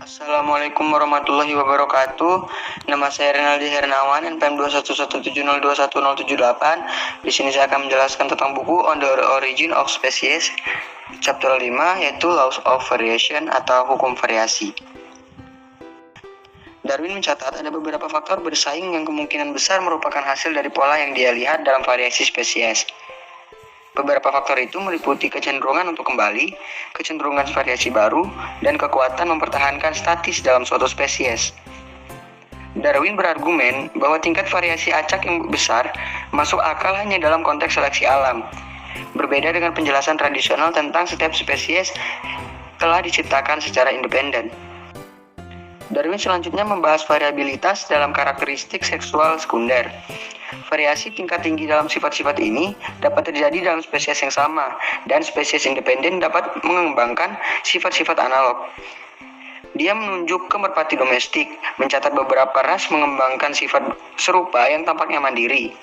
Assalamualaikum warahmatullahi wabarakatuh. Nama saya Renaldi Hernawan, NPM 21170210078. Di sini saya akan menjelaskan tentang buku On the Origin of Species, chapter 5, yaitu Laws of Variation atau hukum variasi. Darwin mencatat ada beberapa faktor bersaing yang kemungkinan besar merupakan hasil dari pola yang dia lihat dalam variasi spesies. Beberapa faktor itu meliputi kecenderungan untuk kembali, kecenderungan variasi baru, dan kekuatan mempertahankan statis dalam suatu spesies. Darwin berargumen bahwa tingkat variasi acak yang besar masuk akal hanya dalam konteks seleksi alam. Berbeda dengan penjelasan tradisional tentang setiap spesies telah diciptakan secara independen. Darwin selanjutnya membahas variabilitas dalam karakteristik seksual sekunder. Variasi tingkat tinggi dalam sifat-sifat ini dapat terjadi dalam spesies yang sama, dan spesies independen dapat mengembangkan sifat-sifat analog. Dia menunjuk ke merpati domestik, mencatat beberapa ras mengembangkan sifat serupa yang tampaknya mandiri.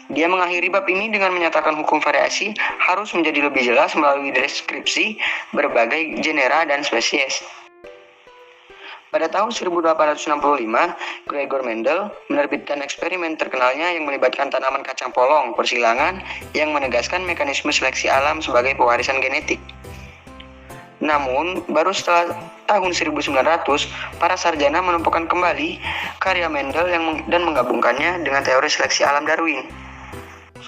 Dia mengakhiri bab ini dengan menyatakan hukum variasi harus menjadi lebih jelas melalui deskripsi berbagai genera dan spesies. Pada tahun 1865, Gregor Mendel menerbitkan eksperimen terkenalnya yang melibatkan tanaman kacang polong persilangan yang menegaskan mekanisme seleksi alam sebagai pewarisan genetik. Namun, baru setelah tahun 1900, para sarjana menemukan kembali karya Mendel dan menggabungkannya dengan teori seleksi alam Darwin.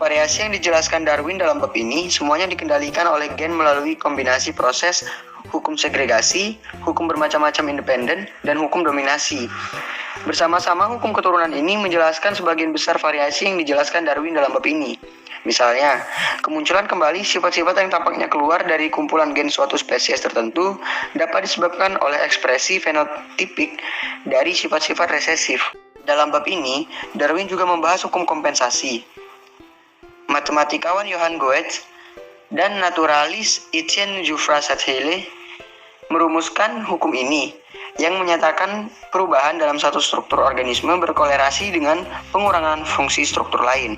Variasi yang dijelaskan Darwin dalam bab ini semuanya dikendalikan oleh gen melalui kombinasi proses hukum segregasi, hukum bermacam-macam independen, dan hukum dominasi. Bersama-sama hukum keturunan ini menjelaskan sebagian besar variasi yang dijelaskan Darwin dalam bab ini. Misalnya, kemunculan kembali sifat-sifat yang tampaknya keluar dari kumpulan gen suatu spesies tertentu dapat disebabkan oleh ekspresi fenotipik dari sifat-sifat resesif. Dalam bab ini, Darwin juga membahas hukum kompensasi. Matematikawan Johann Goethe dan naturalis Etienne Jouffroy-Sattele merumuskan hukum ini yang menyatakan perubahan dalam satu struktur organisme berkolerasi dengan pengurangan fungsi struktur lain.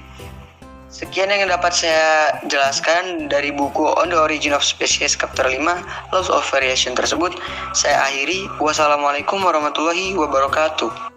Sekian yang dapat saya jelaskan dari buku On the Origin of Species chapter 5 Laws of Variation tersebut. Saya akhiri. Wassalamualaikum warahmatullahi wabarakatuh.